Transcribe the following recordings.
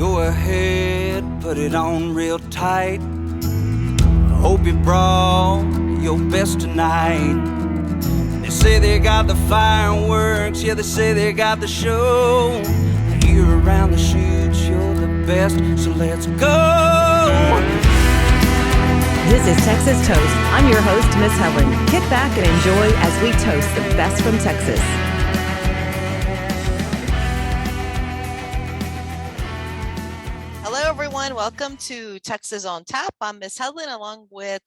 Go ahead, put it on real tight. Hope you brought your best tonight. They say they got the fireworks, yeah, they say they got the show. Here around the chutes, you're the best, so let's go. This is Texas Toast. I'm your host, Miss Helen. Kick back and enjoy as we toast the best from Texas. Hello, everyone. Welcome to Texas on Tap. I'm Miss Helen, along with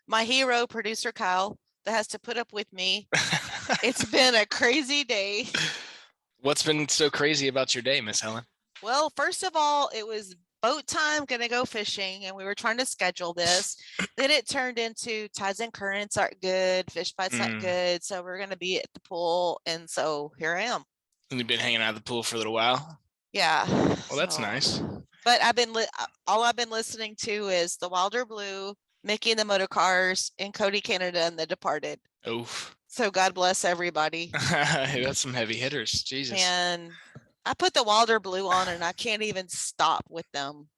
my hero, producer Kyle, that has to put up with me. It's been a crazy day. What's been so crazy about your day, Miss Helen? Well, first of all, it was boat time, gonna go fishing, and we were trying to schedule this. Then it turned into tides and currents aren't good, fish bites aren't good, so we're gonna be at the pool, and so here I am. And you've been hanging out at the pool for a little while? Yeah. Well, that's nice. But all I've been listening to is The Wilder Blue, Micky The Motorcars, and Cody, Canada, and The Departed. Oof. So God bless everybody. That's some heavy hitters. Jesus. And I put The Wilder Blue on and I can't even stop with them.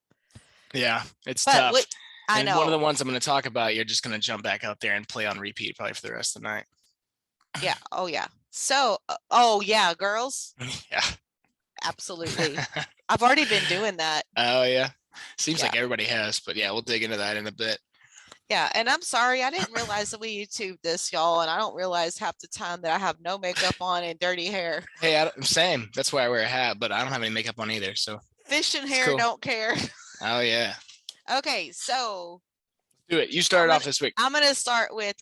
Yeah, it's tough. I know. One of the ones I'm going to talk about, you're just going to jump back out there and play on repeat probably for the rest of the night. Yeah. Oh, yeah. So, oh, yeah, girls. Yeah. Absolutely. I've already been doing that. Oh, yeah. Seems like everybody has, but yeah, we'll dig into that in a bit. Yeah, and I'm sorry, I didn't realize that we YouTube this, y'all, and I don't realize half the time that I have no makeup on and dirty hair. Hey, same. That's why I wear a hat, but I don't have any makeup on either, so. Fish and hair cool. Don't care. Oh, yeah. Okay, so. Do it. You started off this week. I'm going to start with,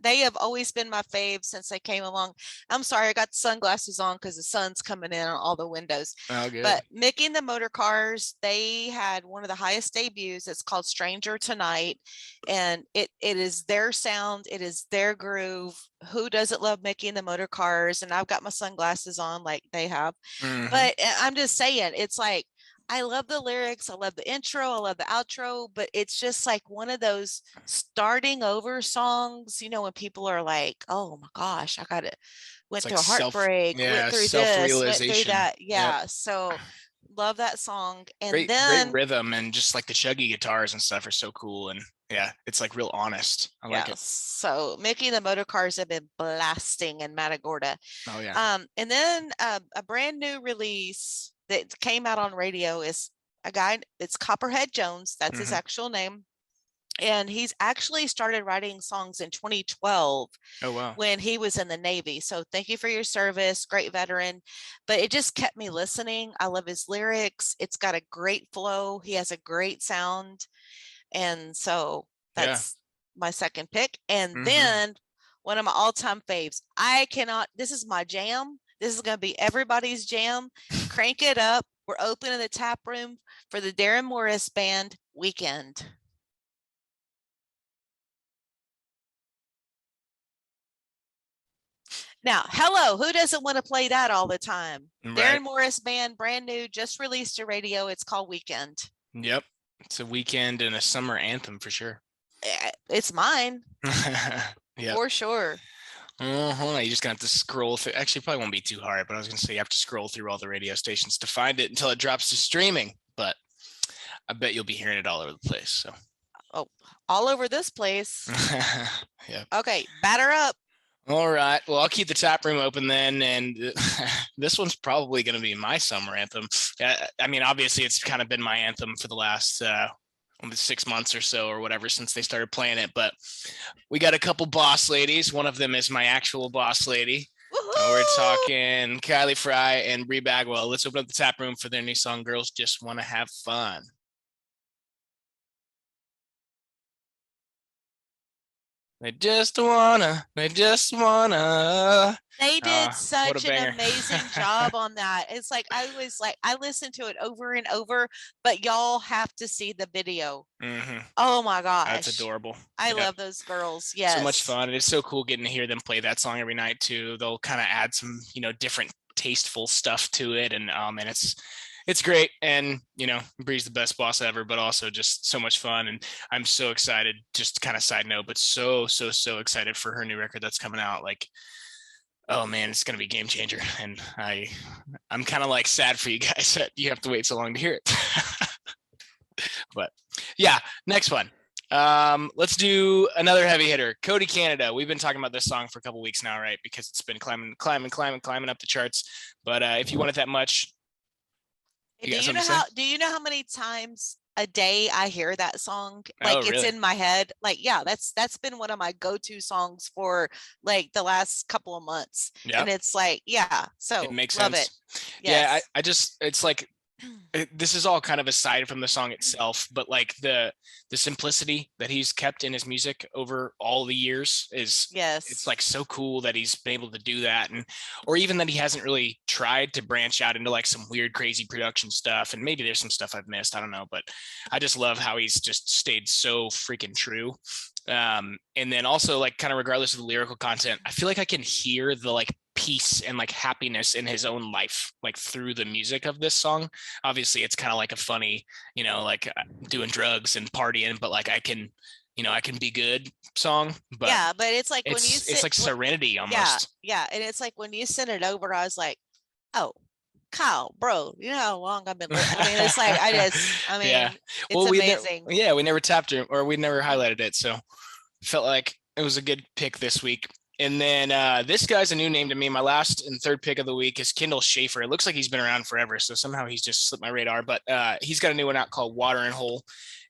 they have always been my fave since they came along. I'm sorry, I got sunglasses on because the sun's coming in on all the windows. Oh, good. But Micky The Motorcars, they had one of the highest debuts. It's called Stranger Tonight. And it is their sound. It is their groove. Who doesn't love Micky The Motorcars? And I've got my sunglasses on like they have. Mm-hmm. But I'm just saying, it's like, I love the lyrics. I love the intro. I love the outro, but it's just like one of those starting over songs, when people are like, oh my gosh, went through a heartbreak, went through this, went through that. Yeah. Yep. So love that song. And great rhythm, and just like the chuggy guitars and stuff are so cool. And yeah, it's like real honest. I like it. So Micky The Motorcars have been blasting in Matagorda. Oh yeah. And then a brand new release that came out on radio is a guy, it's Copperhead Jones. That's his actual name. And he's actually started writing songs in 2012. Oh, wow. When he was in the Navy. So thank you for your service. Great veteran. But it just kept me listening. I love his lyrics. It's got a great flow. He has a great sound. And so that's my second pick. And then one of my all-time faves. This is my jam. This is going to be everybody's jam. Crank it up. We're opening the tap room for the Darrin Morris Band Weekend. Now, hello, who doesn't want to play that all the time? Right. Darrin Morris Band, brand new, just released to radio. It's called Weekend. Yep. It's a weekend and a summer anthem for sure. It's mine. Yeah. For sure. You just gonna have to scroll through. Actually, it probably won't be too hard, but I was gonna say you have to scroll through all the radio stations to find it until it drops to streaming. But I bet you'll be hearing it all over the place. So. Oh, all over this place. Yeah. Okay, batter up. All right. Well, I'll keep the tap room open then, and this one's probably going to be my summer anthem. I mean, obviously, it's kind of been my anthem for the last 6 months or so, or whatever, since they started playing it. But we got a couple boss ladies. One of them is my actual boss lady. We're talking Kylie Frey and Bri Bagwell. Let's open up the tap room for their new song, "Girls Just Want to Have Fun." They just wanna. They did such an amazing job on that. It's like, I listened to it over and over, but y'all have to see the video. Oh my gosh. That's adorable. I love those girls. Yes. So much fun. It's so cool getting to hear them play that song every night too. They'll kind of add some, different tasteful stuff to it. And it's great. And, Bri's the best boss ever, but also just so much fun. And I'm so excited, just kind of side note, but so excited for her new record that's coming out. Like, oh man, it's gonna be a game changer. And I'm kind of like sad for you guys that you have to wait so long to hear it. But yeah, next one. Let's do another heavy hitter. Cody, Canada. We've been talking about this song for a couple weeks now, right? Because it's been climbing up the charts. But if you want it that much, do you know how many times a day I hear that song? Like, Oh, really? it's in my head. Like, yeah, that's been one of my go-to songs for like the last couple of months. Yeah. And it's like, yeah, so It makes love sense. it. Yeah, Yes. I just, it's like, this is all kind of aside from the song itself, but like the simplicity that he's kept in his music over all the years is, Yes. it's like so cool that he's been able to do that. And or even that he hasn't really tried to branch out into like some weird crazy production stuff, and maybe there's some stuff I've missed, I don't know, but I just love how he's just stayed so freaking true. And then also, like, kind of regardless of the lyrical content, I feel like I can hear the like peace and like happiness in his own life, like through the music of this song. Obviously it's kind of like a funny, like doing drugs and partying, but like I can be good song. But yeah, but it's like it's like serenity almost. Yeah, and it's like when you sent it over, I was like, oh, Kyle, bro, you know how long I've been I mean, it's like yeah. It's amazing. We never tapped it, or we never highlighted it, so felt like it was a good pick this week. And then this guy's a new name to me. My last and third pick of the week is Kendall Shaffer. It looks like he's been around forever, so somehow he's just slipped my radar. But he's got a new one out called Watering Hole.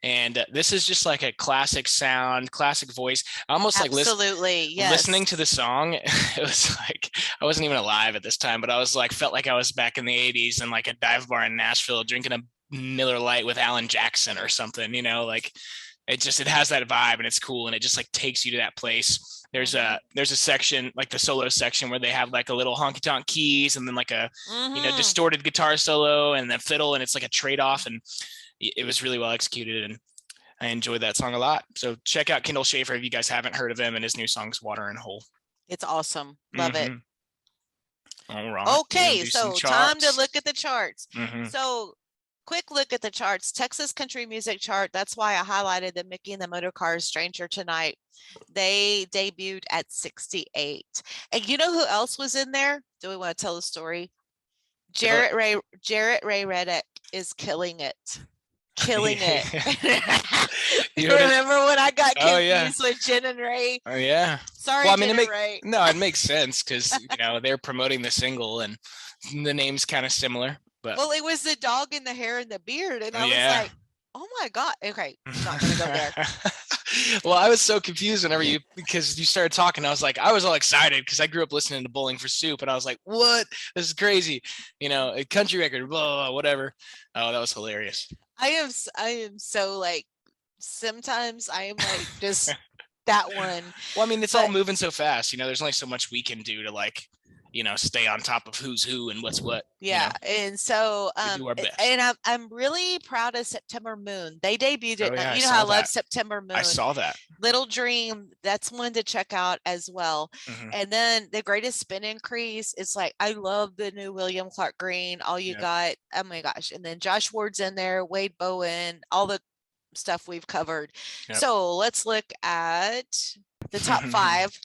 And this is just like a classic sound, classic voice. Almost like listening to the song. It was like, I wasn't even alive at this time, but I was like, felt like I was back in the 80s in like a dive bar in Nashville drinking a Miller Lite with Alan Jackson or something, like it has that vibe, and it's cool. And it just like takes you to that place. There's a section, like the solo section, where they have like a little honky tonk keys and then like a distorted guitar solo and then fiddle, and it's like a trade-off, and it was really well executed, and I enjoyed that song a lot. So check out Kendall Shaffer if you guys haven't heard of him, and his new song's Watering Hole. It's awesome. Love it. All right. Okay, so time to look at the charts. Mm-hmm. So quick look at the charts. Texas country music chart. That's why I highlighted the Micky and the Motorcars Stranger Tonight. They debuted at 68. And you know who else was in there? Do we want to tell the story? Jarrett Ray Reddick is killing it. You remember when I got confused with Jen and Ray? Oh yeah. Sorry, well, I mean, it makes sense because they're promoting the single and the name's kind of similar. But well, it was the dog in the hair and the beard, and I was like, oh my god. Okay, I'm not gonna go there. Well, I was so confused because you started talking. I was all excited because I grew up listening to Bowling for Soup, and I was like, what? This is crazy. A country record, blah, blah, blah, whatever. Oh, that was hilarious. I am so like, sometimes I am like just that one. Well, I mean, it's all moving so fast. There's only so much we can do to like, stay on top of who's who and what's what. Yeah. And so, we do our best. And I'm really proud of September Moon. They debuted it. Yeah, how I love September Moon. I saw that. Little Dream. That's one to check out as well. Mm-hmm. And then the Greatest Spin Increase. It's like, I love the new William Clark Green. All You Got. Oh my gosh. And then Josh Ward's in there, Wade Bowen, all the stuff we've covered. Yep. So let's look at the top 5.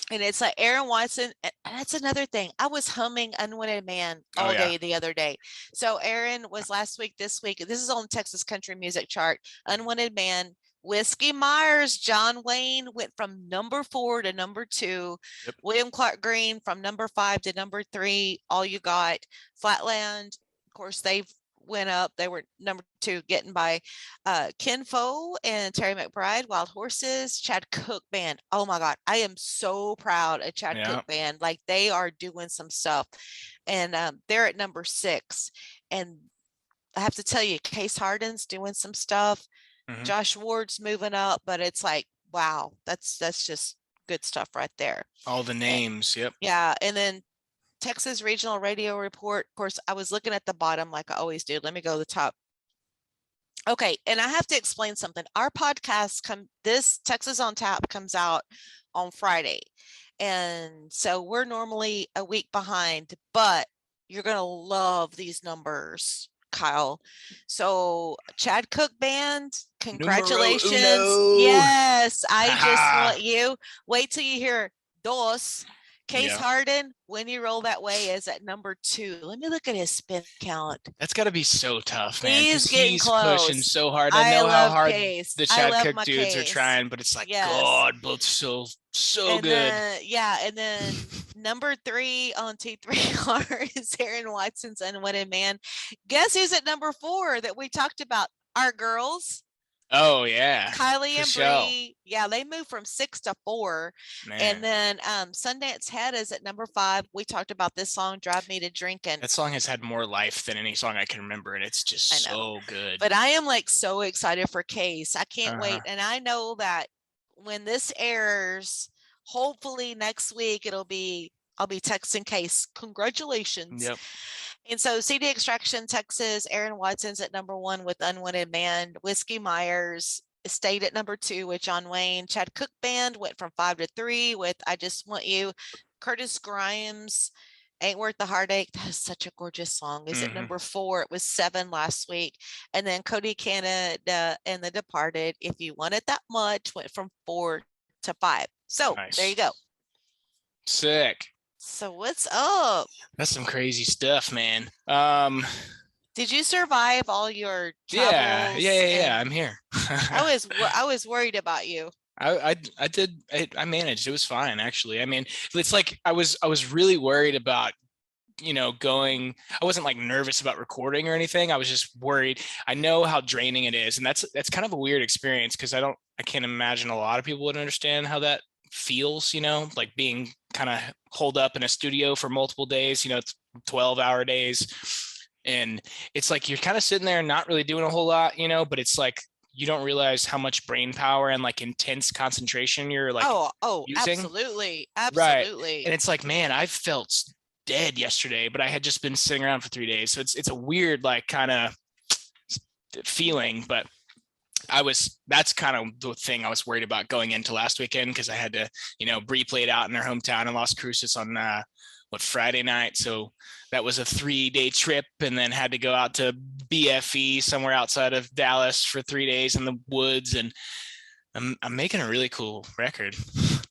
And it's like Aaron Watson. That's another thing. I was humming Unwanted Man all day the other day. So Aaron was last week, this week. This is on Texas country music chart. Unwanted Man. Whiskey Myers, John Wayne went from number 4 to number 2. Yep. William Clark Green from number 5 to number 3. All You Got. Flatland. Of course, they've went up. They were number 2, getting by Ken Foe and Terry McBride. Wild Horses, Chad Cook Band. Oh my God, I am so proud of Chad Cook Band. Like, they are doing some stuff, and they're at number 6. And I have to tell you, Case Harden's doing some stuff. Mm-hmm. Josh Ward's moving up, but it's like, wow, that's just good stuff right there. All the names, yep. Yeah, and then Texas Regional Radio Report. Of course, I was looking at the bottom like I always do. Let me go to the top. Okay, and I have to explain something. Our podcast this Texas on Tap comes out on Friday. And so we're normally a week behind, but you're going to love these numbers, Kyle. So Chad Cook Band, congratulations. Yes, I just want you. Wait till you hear Dos. Case Yeah. Harden, When You Roll That Way, is at number 2. Let me look at his spin count. That's got to be so tough, man. He's Because getting he's pushing close. so hard. I I know how love hard Case. the I Chad love Cook my dudes are Case. trying, but it's like, Yes. God, both so And good. and then number 3 on T3R is Darrin Watson's Unwanted Man. Guess who's at number 4 that we talked about? Our girls. Oh yeah, Kylie and sure. Bri. Yeah, they moved from 6 to 4. Man. And then Sundance Head is at number 5. We talked about this song, Drive Me to Drinking. That song has had more life than any song I can remember, and it's just so good. But I am like so excited for Case. I can't wait. And I know that when this airs, hopefully next week I'll be texting Case. Congratulations. Yep. And so CD Extraction, Texas, Aaron Watson's at number 1 with Unwanted Man. Whiskey Myers stayed at number 2 with John Wayne. Chad Cook Band went from 5 to 3 with I Just Want You. Curtis Grimes, Ain't Worth the Heartache. That is such a gorgeous song. Is at number 4. It was 7 last week. And then Cody Canada and The Departed, If You Want It That Much, went from 4 to 5. So There you go. Sick. So what's up? That's some crazy stuff, man. Did you survive all your travels? Yeah. I'm here. I was worried about you. I did. I managed. It was fine, actually. I mean, it's like I was really worried about, going. I wasn't like nervous about recording or anything. I was just worried. I know how draining it is, and that's kind of a weird experience because I can't imagine a lot of people would understand how that feels, like being kind of holed up in a studio for multiple days, it's 12-hour days, and it's like you're kind of sitting there and not really doing a whole lot, but it's like you don't realize how much brain power and like intense concentration you're like using. Absolutely Right. And it's like, man, I felt dead yesterday, but I had just been sitting around for 3 days, so it's a weird like kind of feeling. But that's kind of the thing I was worried about going into last weekend, because I had to, Bri played out in their hometown in Las Cruces on Friday night. So that was a 3-day trip, and then had to go out to BFE somewhere outside of Dallas for 3 days in the woods. And I'm making a really cool record.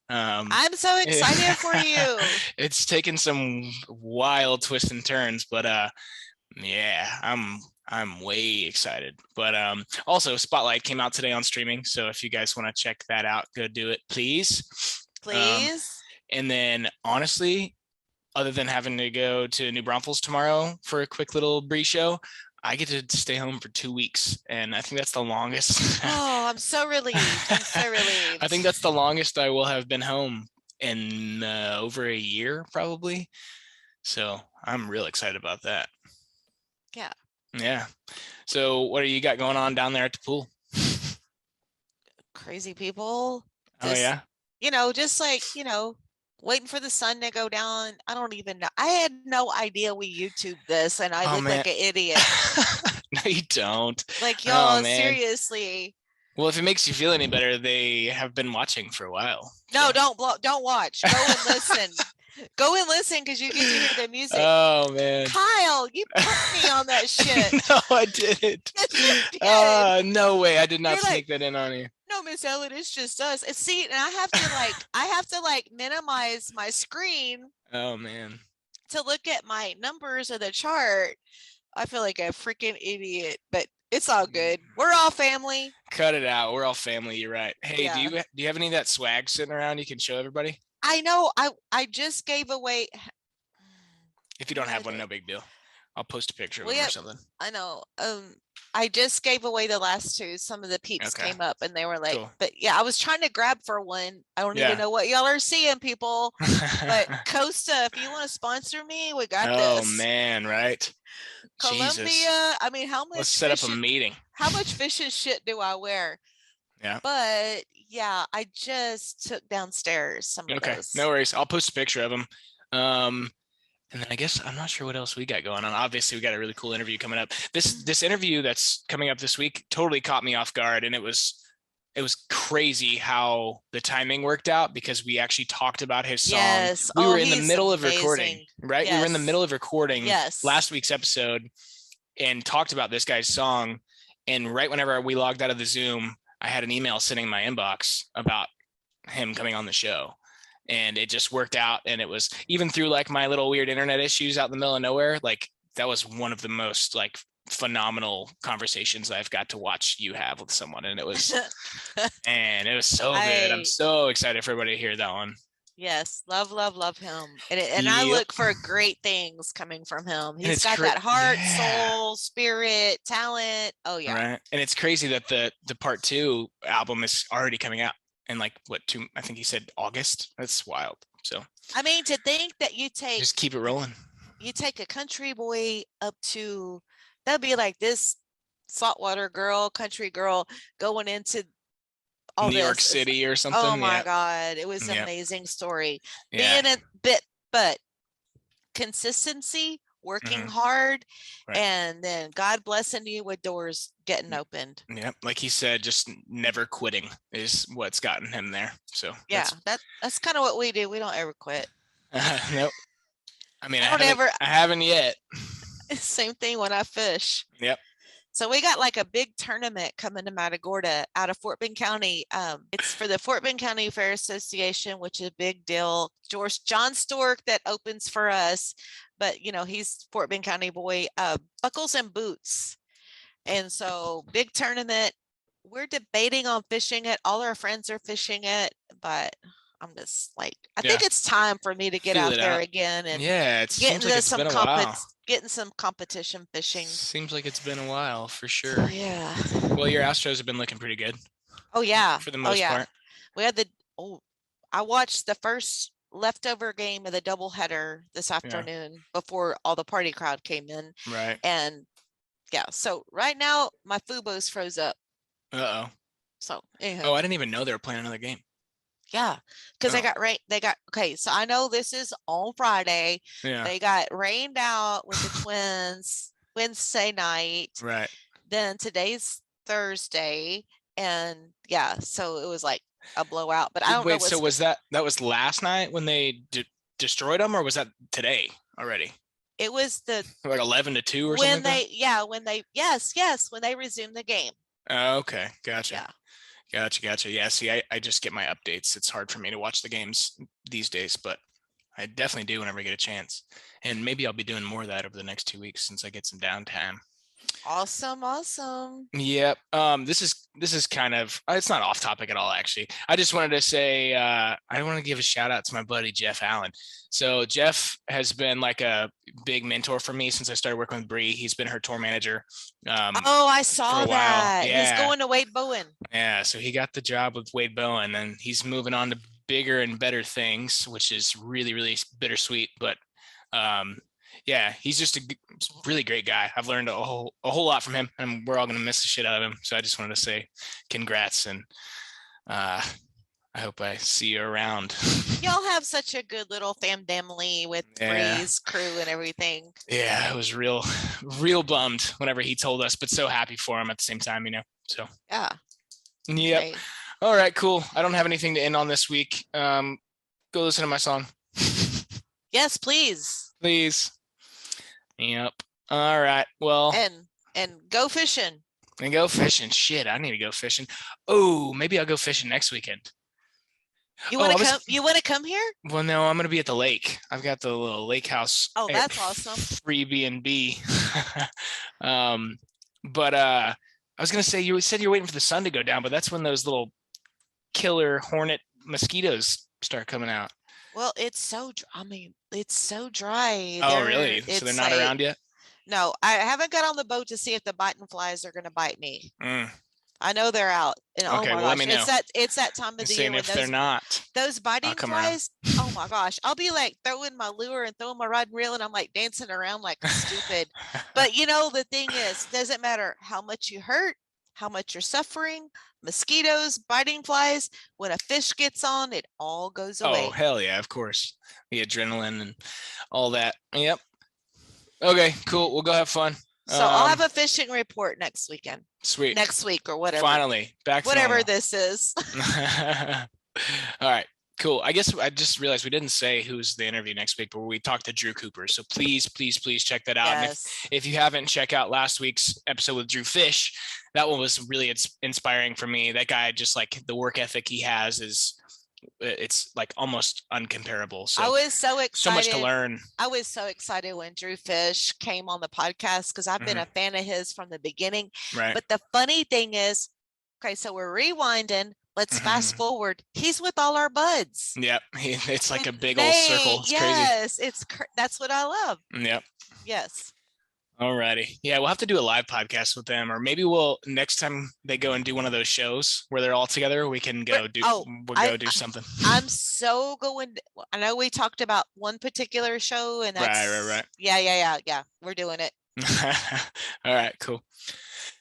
I'm so excited for you. It's taken some wild twists and turns, but yeah, I'm way excited. But also Spotlight came out today on streaming, so if you guys want to check that out, go do it, please. And then honestly, other than having to go to New Braunfels tomorrow for a quick little Bri show, I get to stay home for 2 weeks, and I think that's the longest. Oh, I'm so relieved. I think that's the longest I will have been home in over a year, probably. So I'm real excited about that. Yeah. So what do you got going on down there at the pool? Crazy people. Oh yeah. Just like, waiting for the sun to go down. I don't even know. I had no idea we YouTubed this, and I look like an idiot. No, you don't. Like, y'all, seriously. Well, if it makes you feel any better, they have been watching for a while. No, don't watch. Go and listen. Go and listen, because you get to hear the music. Oh man, Kyle, you put me on that shit. No, I didn't. Yes, you did. No way, I did not sneak that in on you. No, Miss Helen, it's just us. And see, and I have to minimize my screen. Oh man. To look at my numbers of the chart. I feel like a freaking idiot, but it's all good. We're all family. Cut it out. We're all family. You're right. Hey, Yeah. do you have any of that swag sitting around you can show everybody? I know. I just gave away. If you don't have one, no big deal. I'll post a picture of them or something. I know. I just gave away the last 2. Some of the peeps came up, and they were like, cool. But yeah, I was trying to grab for one. I don't even know what y'all are seeing, people. But Costa, if you want to sponsor me, we got this. Oh man, right? Columbia. Jesus. I mean, how much? Let's set up a meeting. How much fishing shit do I wear? Yeah. But yeah, I just took downstairs some of those. No worries. I'll post a picture of them. And then I guess I'm not sure what else we got going on. Obviously, we got a really cool interview coming up. This interview that's coming up this week totally caught me off guard, and it was crazy how the timing worked out, because we actually talked about his song. Yes. We were in the middle of recording, right? Yes. We were in the middle of recording Yes. last week's episode and talked about this guy's song. And right whenever we logged out of the Zoom, I had an email sitting in my inbox about him coming on the show. and it just worked out. And it was even through like my little weird internet issues out in the middle of nowhere, like that was one of the most like phenomenal conversations I've got to watch you have with someone. And it was so good. I'm so excited for everybody to hear that one. Yes, love him. And I Yep. look for great things coming from him. He's it's got that heart, Yeah. soul, spirit, talent. Oh yeah. Right. And it's crazy that the part 2 album is already coming out in like I think he said August. That's wild. So I mean, to think that just keep it rolling. You take a country boy up to, that'd be like this saltwater girl, country girl going into all New York City or something. Oh my God. It was an amazing story. Being a bit, but consistency, working hard, and then God blessing you with doors getting opened. Yeah. Like he said, just never quitting is what's gotten him there. So yeah, that's kind of what we do. We don't ever quit. Nope. I mean, I haven't yet. Same thing when I fish. Yep. So we got like a big tournament coming to Matagorda out of Fort Bend County. It's for the Fort Bend County Fair Association, which is a big deal. John Stork that opens for us, but you know, he's Fort Bend County boy, buckles and boots. And so big tournament. We're debating on fishing it. All our friends are fishing it, but I'm just like, I think it's time for me to get out there again and it seems like it's been a while. Getting some competition fishing. Seems like it's been a while for sure. Yeah. Well, your Astros have been looking pretty good. Oh yeah. For the most part. We had I watched the first leftover game of the doubleheader this afternoon before all the party crowd came in. Right. And so right now my Fubo's froze up. Uh-oh. So anyhow. Oh, I didn't even know they were playing another game. Yeah, because they got rain. Okay, so I know this is on Friday. Yeah. They got rained out with the Twins Wednesday night. Right. Then today's Thursday, and so it was like a blowout. But I don't know. So was that was last night when they destroyed them, or was that today already? It was the like 11-2 or something. When they resumed the game. Oh, okay, gotcha. Yeah. Gotcha. Yeah, see, I just get my updates. It's hard for me to watch the games these days, but I definitely do whenever I get a chance. And maybe I'll be doing more of that over the next 2 weeks since I get some downtime. Awesome. Yep. This is kind of, it's not off topic at all, actually. I just wanted to say, I want to give a shout out to my buddy, Jeff Allen. So Jeff has been like a big mentor for me since I started working with Bri. He's been her tour manager. I saw that. Yeah. He's going to Wade Bowen. Yeah. So he got the job with Wade Bowen and he's moving on to bigger and better things, which is really, really bittersweet. But, he's just a really great guy. I've learned a whole lot from him, and we're all going to miss the shit out of him. So I just wanted to say congrats, and I hope I see you around. Y'all have such a good little family with Bri's crew and everything. Yeah, I was real bummed whenever he told us, but so happy for him at the same time, so. Yeah. Yep. Okay. All right, cool. I don't have anything to end on this week. Go listen to my song. Yes, please. Please. Yep. All right. Well. And go fishing. And go fishing. Shit, I need to go fishing. Oh, maybe I'll go fishing next weekend. You want to come? You want to come here? Well, no, I'm going to be at the lake. I've got the little lake house. Oh, that's awesome. Free B&B. But I was going to say, you said you're waiting for the sun to go down, but that's when those little killer hornet mosquitoes start coming out. Well, it's so dry. Oh, really? So they're not around yet? No, I haven't got on the boat to see if the biting flies are going to bite me. I know they're out. And, okay, well, let me know. It's that time of the year when they're not. Those biting flies, oh my gosh. I'll be like throwing my lure and throwing my rod and reel, and I'm like dancing around like stupid. But the thing is, doesn't matter how much you hurt, how much you're suffering, mosquitoes, biting flies, when a fish gets on, it all goes away. Oh, hell yeah, of course. The adrenaline and all that. Yep. Okay, cool. We'll go have fun. So I'll have a fishing report next weekend. Sweet. Next week or whatever. Finally, back to whatever normal. This is. All right, cool. I guess I just realized we didn't say who's the interview next week, but we talked to Drew Cooper. So please check that out. Yes. And if you haven't, check out last week's episode with Drew Fish. That one was really inspiring for me. That guy, just like the work ethic he has is it's like almost uncomparable. So I was so excited. so much to learn. I was so excited when Drew Fish came on the podcast because I've been a fan of his from the beginning. Right. But the funny thing is, okay, so we're rewinding. Let's fast forward. He's with all our buds. Yep. It's like a big old circle. It's yes, crazy. That's what I love. Yep. Yes. Alrighty. Yeah, we'll have to do a live podcast with them, or maybe next time they go and do one of those shows where they're all together, we can go do something. I'm so going. I know we talked about one particular show, and that's right. Yeah. We're doing it. All right, cool.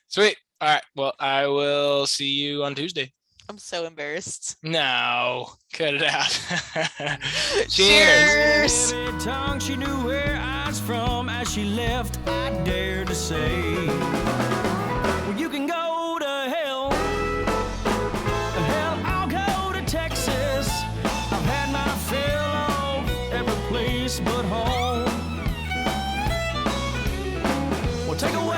Sweet. All right. Well, I will see you on Tuesday. I'm so embarrassed. No, cut it out. Cheers. Every tongue she knew where I was from as she left, I dare to say, well, you can go to hell. Hell, I'll go to Texas. I've had my fill of every place but home. Well, take away